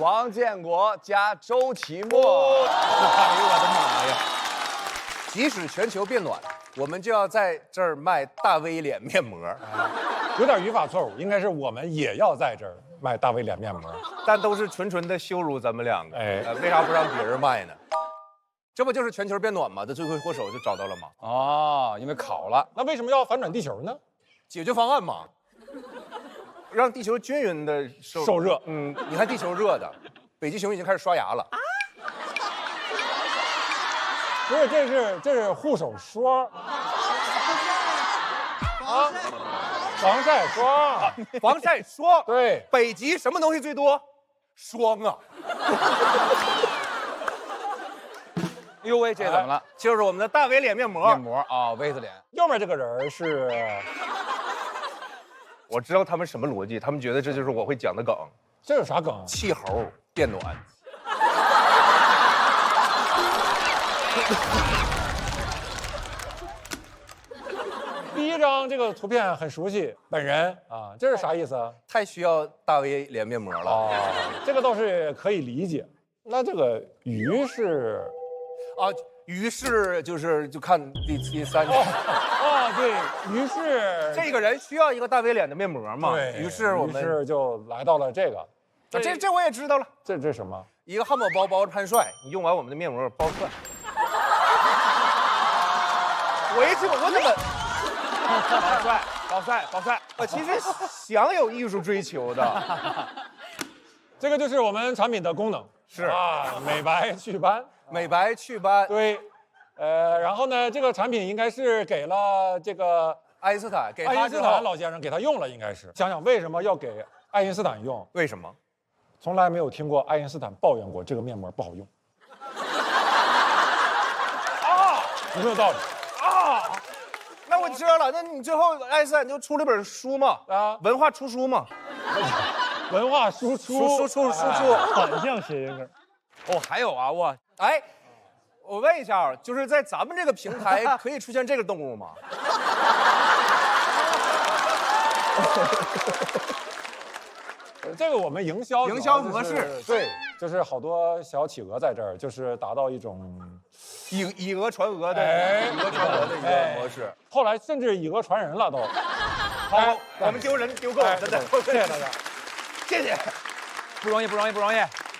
王建国加周奇墨。哎呦我的妈呀！ 即使全球变暖，我们就要在这儿卖大 V 脸面膜。有点语法错误，应该是我们也要在这儿卖大 V 脸面膜，但都是纯纯的羞辱咱们两个。哎，为啥不让别人卖呢？这不就是全球变暖吗？这罪魁祸首就找到了吗？哦，因为烤了。那为什么要反转地球呢？解决方案嘛，让地球均匀的受热。嗯，你看地球热的，北极熊已经开始刷牙了。 不是，这是护手霜啊，防晒霜，防晒霜。对，北极什么东西最多？霜啊！哎呦喂，这怎么了？就是我们的大 V 脸面膜。面膜啊，V 字脸。右面这个人是，我知道他们什么逻辑，他们觉得这就是我会讲的梗。这有啥梗？气猴变暖。 第一张这个图片很熟悉，本人啊，这是啥意思啊？太需要大 V 脸面膜了。哦，这个倒是可以理解。那这个于是，啊，于是就看第3张。哦，对于是这个人需要一个大 V 脸的面膜嘛？对，于是我们就来到了这个。这我也知道了。这什么？一个汉堡包包着潘帅，你用完我们的面膜包蒜。我一听我怎么？宝帅，我其实想有艺术追求的。这个就是我们产品的功能，是啊，美白祛斑，美白祛斑。对，然后呢，这个产品应该是给了这个爱因斯坦，给爱因斯坦老先生给他用了，应该是。想想为什么要给爱因斯坦用？为什么？从来没有听过爱因斯坦抱怨过这个面膜不好用。啊，有没有道理？啊，那我知道了。那你最后爱因斯坦就出了本书嘛？啊，文化出书嘛？文化输出，反向谐音。哦，还有啊，我问一下，就是在咱们这个平台可以出现这个动物吗？这个我们营销模式，对，就是好多小企鹅在这儿，就是达到一种以讹传讹的以讹传讹的一个模式。后来甚至以讹传人了都。好，我们丢人丢够，真的，谢谢大家，谢谢，不容易，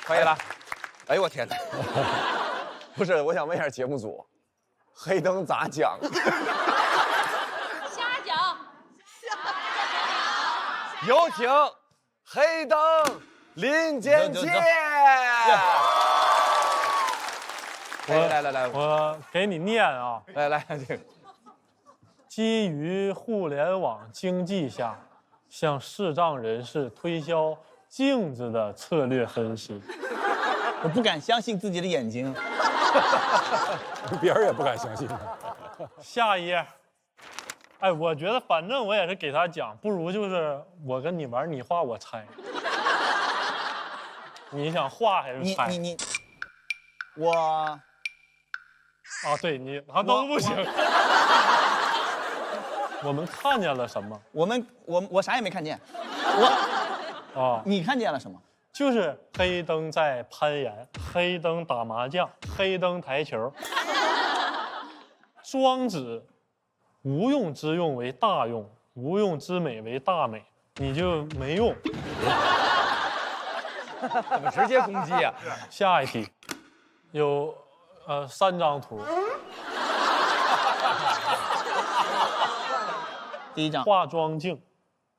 可以了。哎呦我天哪！不是，我想问一下节目组，黑灯咋讲？瞎讲。有请黑灯林间介。来，我给你念啊，来，这个基于互联网经济下向视障人士推销镜子的策略分析。我不敢相信自己的眼睛，别人也不敢相信。下一页，哎，我觉得反正我也是给他讲，不如就是我跟你玩，你画我猜。你想画还是猜？我啊，对你他都不行。我们看见了什么？我啥也没看见。你看见了什么？就是黑灯在攀岩，黑灯打麻将，黑灯台球。庄子无用之用为大用，无用之美为大美，你就没用。怎么直接攻击啊？下一题，有3张图。第一张化妆镜，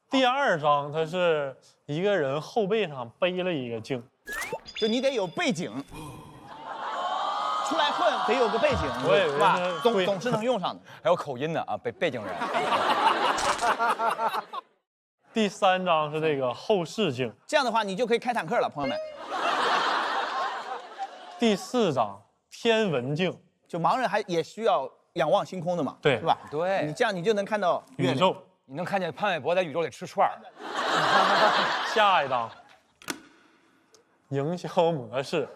第2张它是一个人后背上背了一个镜，就你得有背景，出来混得有个背景，我以为是吧？总是能用上的。还有口音的啊，背景人。第3张是这个后视镜，这样的话你就可以开坦克了，朋友们。第4张天文镜，就盲人也需要仰望星空的嘛，对，是吧？对，你这样你就能看到宇宙，你能看见潘玮柏在宇宙里吃串儿。下一张营销模式，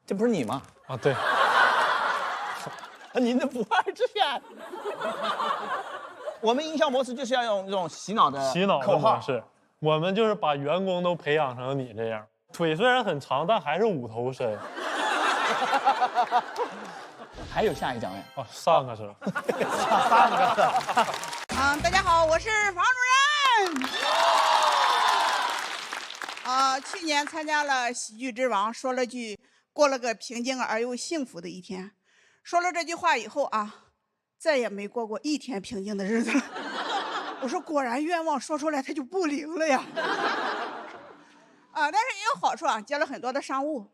这不是你吗？啊，对。您的不二之选。我们营销模式就是要用这种洗脑的口号模式，我们就是把员工都培养成你这样，腿虽然很长，但还是5头身。还有下一张呀？哦，3个是吧？3个。大家好，我是房主任。去年参加了喜剧之王，说了句“过了个平静而又幸福的一天”。说了这句话以后啊，再也没过过一天平静的日子了。我说果然愿望说出来它就不灵了呀。但是也有好处啊，接了很多的商务。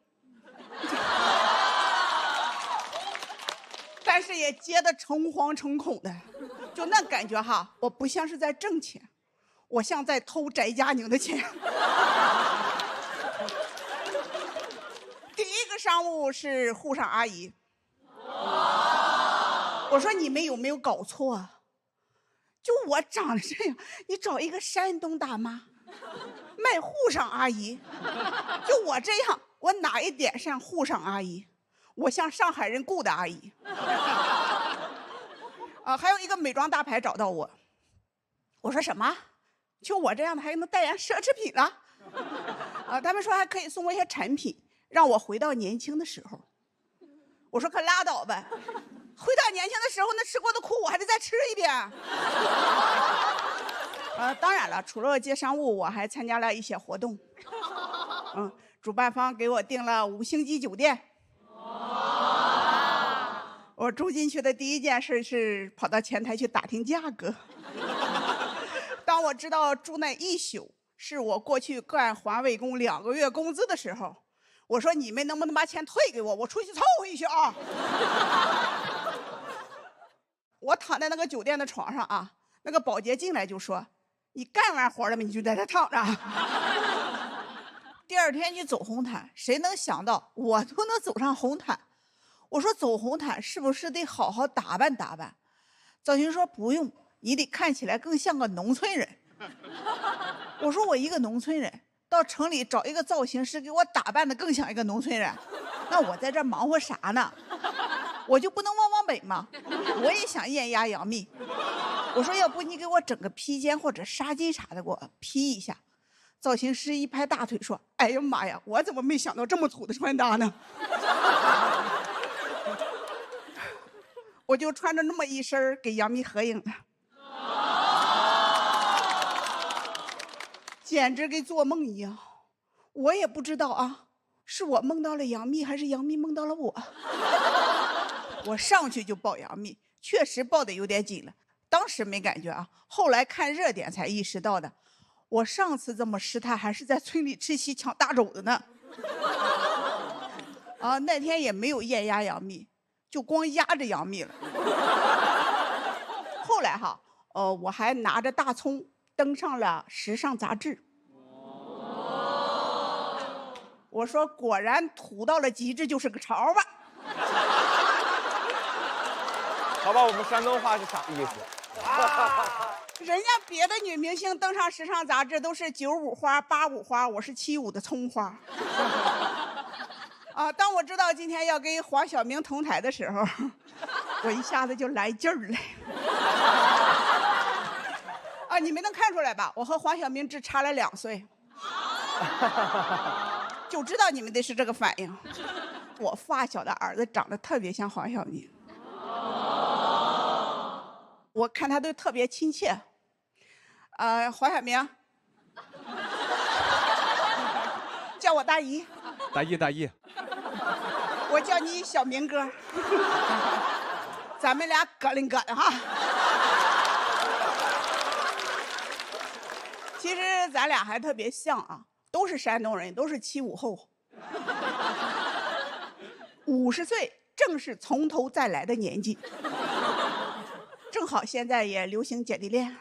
但是也接得诚惶诚恐的，就那感觉哈，我不像是在挣钱，我像在偷翟佳宁的钱。第一个商务是沪上阿姨，我说你们有没有搞错啊？就我长得这样，你找一个山东大妈卖沪上阿姨，就我这样，我哪一点像沪上阿姨？我像上海人雇的阿姨。还有一个美妆大牌找到我，我说什么？就我这样的还能代言奢侈品了？他们说还可以送我一些产品，让我回到年轻的时候。我说可拉倒吧，回到年轻的时候，那吃过的苦我还得再吃一遍。当然了，除了接商务，我还参加了一些活动。主办方给我订了5星级酒店。我住进去的第一件事是跑到前台去打听价格。当我知道住那1宿是我过去干环卫工2个月工资的时候，我说你们能不能把钱退给我，我出去凑合一宿啊。我躺在那个酒店的床上啊，那个保洁进来就说，你干完活了吗？你就在这躺着。第二天去走红毯，谁能想到我都能走上红毯？我说走红毯是不是得好好打扮打扮？造型说不用，你得看起来更像个农村人。我说我一个农村人到城里找一个造型师给我打扮的更像一个农村人，那我在这忙活啥呢？我就不能往北吗？我也想艳压杨幂。我说要不你给我整个披肩或者纱巾啥的给我披一下。造型师一拍大腿说，哎呀妈呀，我怎么没想到这么土的穿搭呢？我就穿着那么一身给杨幂合影了，简直跟做梦一样。我也不知道啊，是我梦到了杨幂，还是杨幂梦到了我。我上去就抱杨幂，确实抱得有点紧了，当时没感觉啊，后来看热点才意识到的。我上次这么失态还是在村里吃席抢大肘子呢。啊，那天也没有艳压杨幂，就光压着杨幂了。后来哈，我还拿着大葱登上了时尚杂志。我说果然土到了极致就是个潮吧。好吧，我们山东话是啥意思？人家别的女明星登上时尚杂志都是95花、85花，我是75的葱花。啊，当我知道今天要跟黄晓明同台的时候，我一下子就来劲儿了。啊，你们能看出来吧？我和黄晓明只差了2岁，就知道你们得是这个反应。我发小的儿子长得特别像黄晓明。我看他都特别亲切，黄晓明，叫我大姨。大姨，我叫你小明哥，咱们俩咯楞咯的哈。其实咱俩还特别像啊，都是山东人，都是75后，50岁正是从头再来的年纪。正好现在也流行姐弟恋。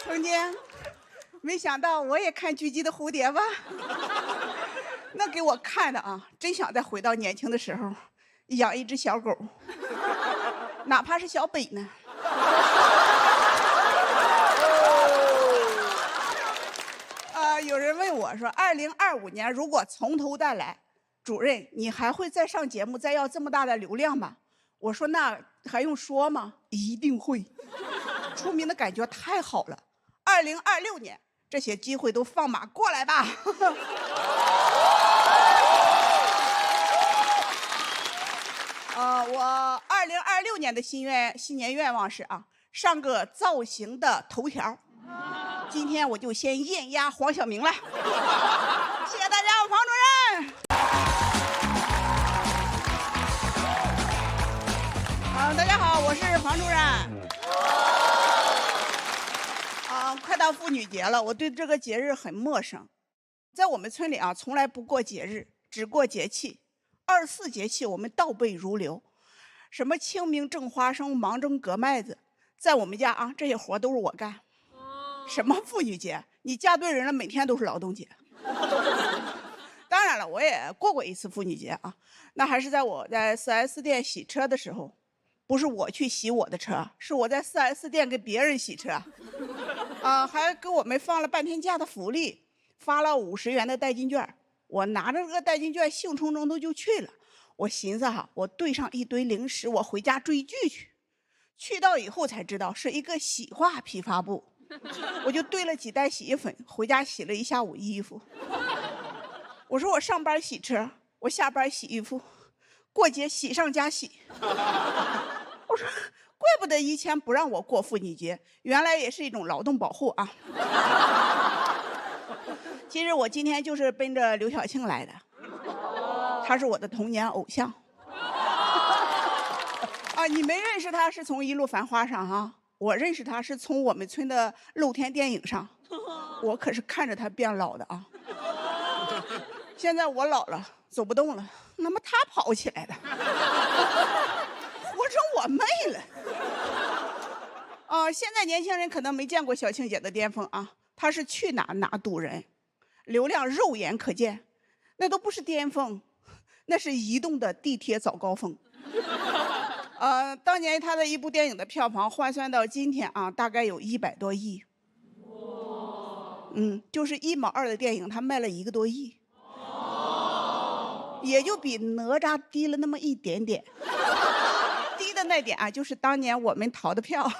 曾经没想到我也看狙击的蝴蝶吧，那给我看的啊，真想再回到年轻的时候，养一只小狗，哪怕是小北呢。有人问我说，2025年如果从头再来，主任，你还会再上节目，再要这么大的流量吗？我说那还用说吗？一定会，出名的感觉太好了。2026年这些机会都放马过来吧。我2026年的新年愿望是啊，上个造型的头条。今天我就先艳压黄晓明了。谢谢大家，我黄主任。大家好，我是黄主任。快到妇女节了，我对这个节日很陌生。在我们村里啊，从来不过节日，只过节气。24节气我们倒背如流，什么清明正花生、芒种割麦子，在我们家啊，这些活都是我干。什么妇女节？你嫁对人了，每天都是劳动节。当然了，我也过一次妇女节啊，那还是在我在4S店洗车的时候，不是我去洗我的车，是我在4S店给别人洗车。还给我们放了半天假的福利，发了50元的代金券。我拿着这个代金券兴冲冲的就去了。我寻思哈，我兑上一堆零食，我回家追剧去。去到以后才知道是一个洗化批发部。我就兑了几袋洗衣粉，回家洗了一下午衣服。我说我上班洗车，我下班洗衣服，过节洗上加洗。我说怪不得以前不让我过妇女节，原来也是一种劳动保护啊。其实我今天就是奔着刘晓庆来的。他是我的童年偶像。啊，你没认识他是从《一路繁花》上哈，我认识他是从我们村的露天电影上，我可是看着他变老的啊。现在我老了，走不动了，那么他跑起来了，活成我妹了。啊，现在年轻人可能没见过小庆姐的巅峰啊，她是去哪堵人，流量肉眼可见，那都不是巅峰，那是移动的地铁早高峰。当年她的一部电影的票房换算到今天啊，大概有100多亿。就是1毛2的电影，她卖了1个多亿。也就比哪吒低了那么一点点，低的那点啊，就是当年我们淘的票。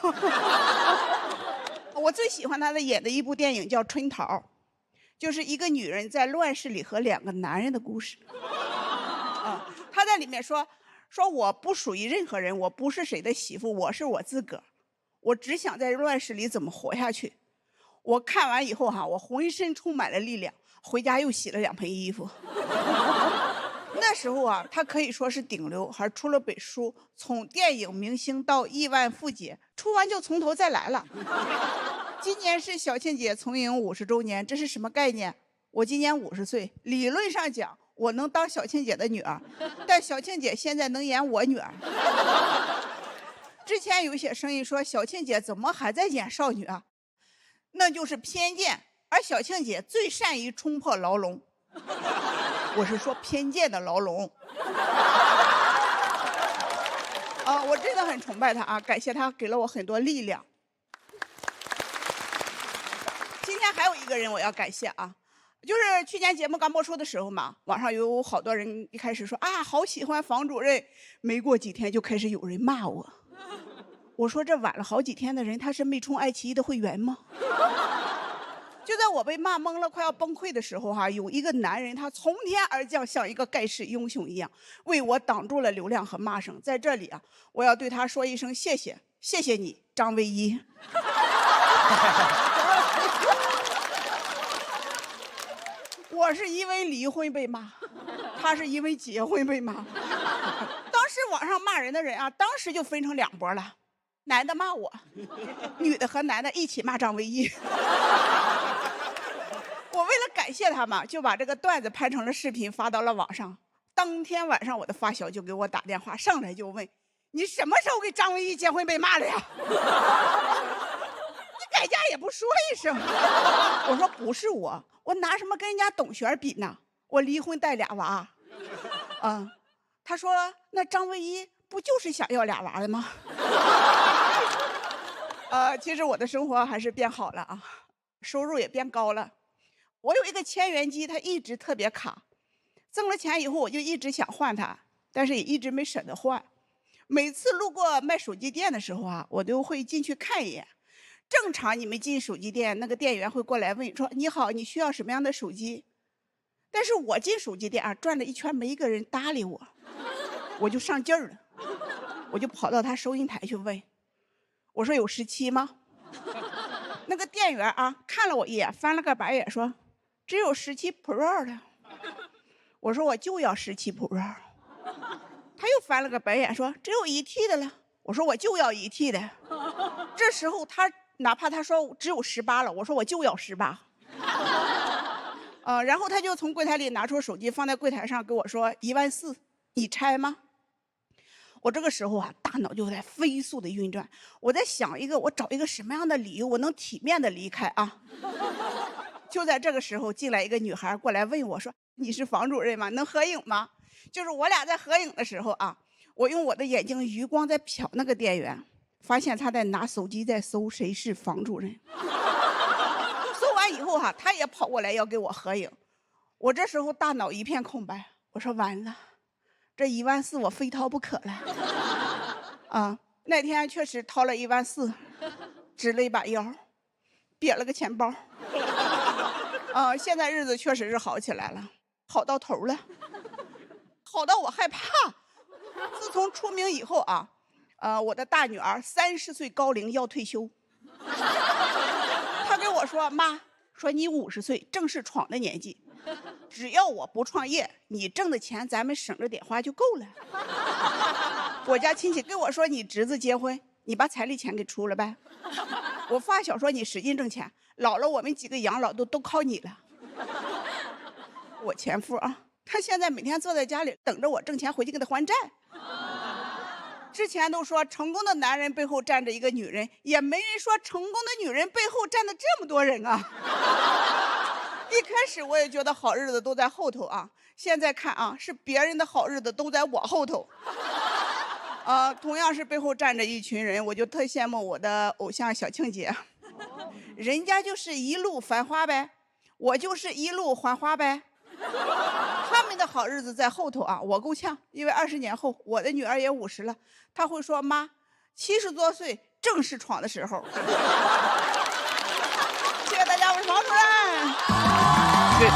我最喜欢他演的一部电影叫《春桃》，就是一个女人在乱世里和2个男人的故事。他在里面说我不属于任何人，我不是谁的媳妇，我是我自个儿，我只想在乱世里怎么活下去。我看完以后哈，我浑身充满了力量，回家又洗了2盆衣服。那时候啊，他可以说是顶流，还出了本书，从电影明星到亿万富姐，出完就从头再来了。今年是小庆姐从影50周年，这是什么概念？我今年50岁，理论上讲我能当小庆姐的女儿，但小庆姐现在能演我女儿。之前有些声音说小庆姐怎么还在演少女啊？那就是偏见，而小庆姐最善于冲破牢笼。我是说偏见的牢笼。我真的很崇拜他啊，感谢他给了我很多力量。今天还有一个人我要感谢啊，就是去年节目刚播出的时候嘛，网上有好多人一开始说啊好喜欢房主任，没过几天就开始有人骂我。我说这晚了好几天的人，他是没充爱奇艺的会员吗？就在我被骂懵了快要崩溃的时候哈，有一个男人他从天而降，像一个盖世英雄一样，为我挡住了流量和骂声。在这里啊，我要对他说一声谢谢，谢谢你张唯一。我是因为离婚被骂，他是因为结婚被骂。当时网上骂人的人啊，当时就分成2波了，男的骂我，女的和男的一起骂张唯一。我为了感谢他嘛，就把这个段子拍成了视频发到了网上。当天晚上我的发小就给我打电话，上来就问你什么时候给张唯一结婚被骂了呀？你改嫁也不说一声。我说不是我拿什么跟人家董璇比呢？我离婚带2娃。他说那张唯一不就是想要2娃的吗？其实我的生活还是变好了啊，收入也变高了。我有一个千元机，它一直特别卡，挣了钱以后我就一直想换它，但是也一直没舍得换。每次路过卖手机店的时候啊，我都会进去看一眼。正常你们进手机店，那个店员会过来问说你好，你需要什么样的手机？但是我进手机店啊，转了一圈没一个人搭理我，我就上劲儿了，我就跑到他收银台去问，我说有17吗？那个店员啊看了我一眼，翻了个白眼说只有17 Pro 的。我说我就要17 Pro。他又翻了个白眼说只有1T 的了。我说我就要1T 的。这时候他哪怕他说只有18了，我说我就要18。然后他就从柜台里拿出手机放在柜台上跟我说14000，你拆吗？我这个时候啊，大脑就在飞速的运转，我在想我找一个什么样的理由我能体面的离开啊。就在这个时候进来一个女孩过来问我说你是房主任吗？能合影吗？就是我俩在合影的时候啊，我用我的眼睛余光在瞟那个店员，发现他在拿手机在搜谁是房主任。搜完以后哈，他也跑过来要给我合影。我这时候大脑一片空白，我说完了，这14000我非掏不可了。那天确实掏了14000，直了一把腰，瘪了个钱包。现在日子确实是好起来了，好到头了，好到我害怕。自从出名以后啊，我的大女儿30岁高龄要退休。她跟我说妈，说你50岁正是闯的年纪，只要我不创业，你挣的钱咱们省着点花就够了。我家亲戚跟我说，你侄子结婚，你把彩礼钱给出了呗。我发小说你使劲挣钱，老了我们几个养老都靠你了。我前夫啊，他现在每天坐在家里等着我挣钱回去给他还债。之前都说成功的男人背后站着一个女人，也没人说成功的女人背后站着这么多人啊。一开始我也觉得好日子都在后头啊，现在看啊，是别人的好日子都在我后头。同样是背后站着一群人，我就特羡慕我的偶像小庆姐，人家就是一路繁花呗，我就是一路还花呗。他们的好日子在后头啊，我够呛，因为20年后我的女儿也50了，她会说妈，70多岁正是闯的时候。谢谢大家，我是王主任。